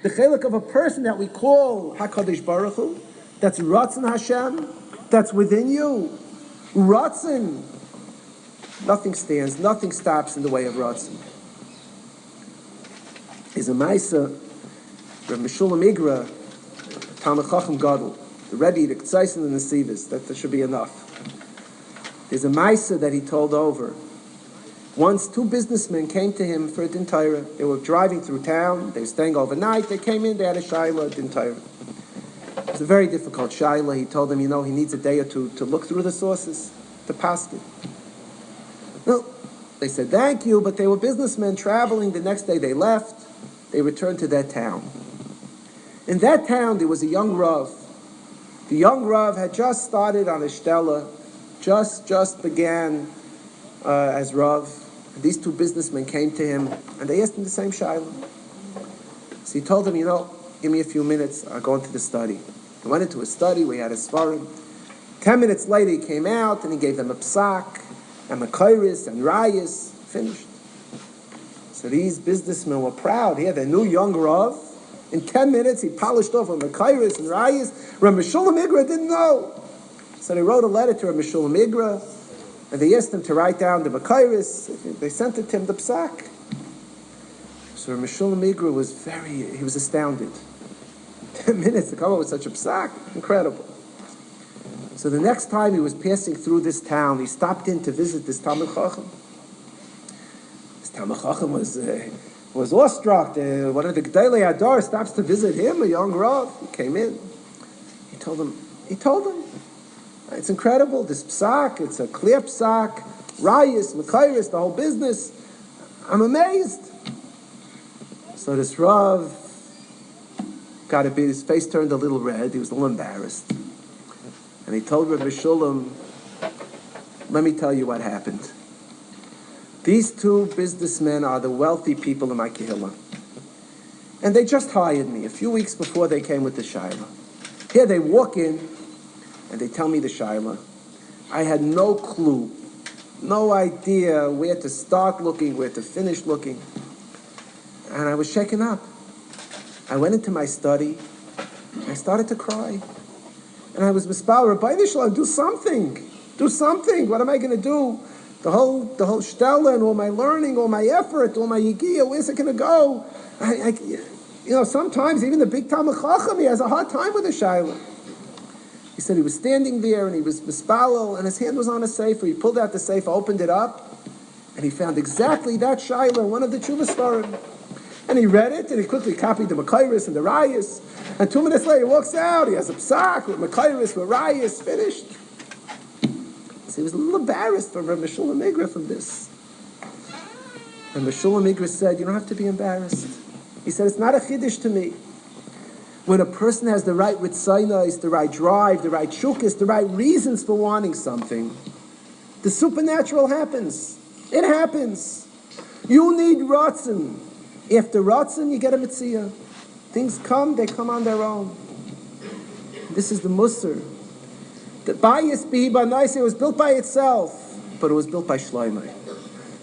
The chelik of a person that we call HaKadosh Baruch Hu, that's Ratzon Hashem, that's within you. Ratzon. Nothing stands, nothing stops in the way of Ratzon. Is a Maisa, Rav Meshulum Eigra, Talmid Chacham Gadol, the Rebbe, the Ktsaisen and the Sivas, that should be enough. There's a Maisa that he told over. Once two businessmen came to him for a Din Torah. They were driving through town, they were staying overnight, they came in, they had a Shaila, a Din Torah. It was a very difficult Shaila. He told them, he needs a day or two to look through the sources, to pass it. No, they said thank you, but they were businessmen traveling. The next day they left. They returned to that town. In that town, there was a young Rav. The young Rav had just started on a shtella, just began as Rav. These two businessmen came to him, and they asked him the same shayla. So he told them, give me a few minutes, I'll go into the study. He went into his study, we had his svarim. 10 minutes later, he came out, and he gave them a psak, and makairis, and rayas, finished. So these businessmen were proud. He had a new young Rav. In 10 minutes, he polished off on makairis and rayas. Rav Meshulum Eigra didn't know. So they wrote a letter to Rav Meshulum Eigra, and they asked him to write down the makairis. They sent it to him, the psak. So Rav Meshulum Eigra was astounded. 10 minutes to come up with such a psak? Incredible. So the next time he was passing through this town, he stopped in to visit this Talmid Chacham. This Talmid Chacham was awestruck. One of the G'dalei Adar stops to visit him, a young Rav. He came in. He told him, it's incredible, this psak, it's a clear psak, rayas, makairis, the whole business. I'm amazed. So this Rav got a bit, his face turned a little red, he was a little embarrassed. And he told Rav Meshulum, let me tell you what happened. These two businessmen are the wealthy people in my kehillah. And they just hired me a few weeks before they came with the shayla. Here they walk in, and they tell me the shayla. I had no clue, no idea where to start looking, where to finish looking. And I was shaken up. I went into my study, and I started to cry. And I was mispal, Rabbi Nishla, do something. What am I going to do? The whole shtella and all my learning, all my effort, all my yigia, where's it going to go? Sometimes even the big Talmid Chacham, he has a hard time with a shayla. He said he was standing there and he was mispalel and his hand was on a sefer. He pulled out the sefer, opened it up, and he found exactly that shayla, one of the Tshuvas Svarim. And he read it, and he quickly copied the makairis and the rayas. And 2 minutes later, he walks out. He has a psak with makairis, with rayas, finished. So he was a little embarrassed from Rav Meshulum Eigra from this. And Meshulum Eigra said, you don't have to be embarrassed. He said, it's not a chiddush to me. When a person has the right ritzainos, the right drive, the right shukis, the right reasons for wanting something, the supernatural happens. It happens. You need ratzon. After ratzon, you get a mitzvah. Things come, they come on their own. This is the musar. The bayis bihi b'naisei was built by itself, but it was built by Shloimeh.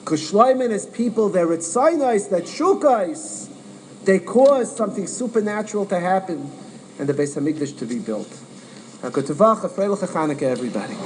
Because Shloimeh and his people, they're ritzainos, that shukais, they caused something supernatural to happen and the Beis Hamikdash to be built. Everybody.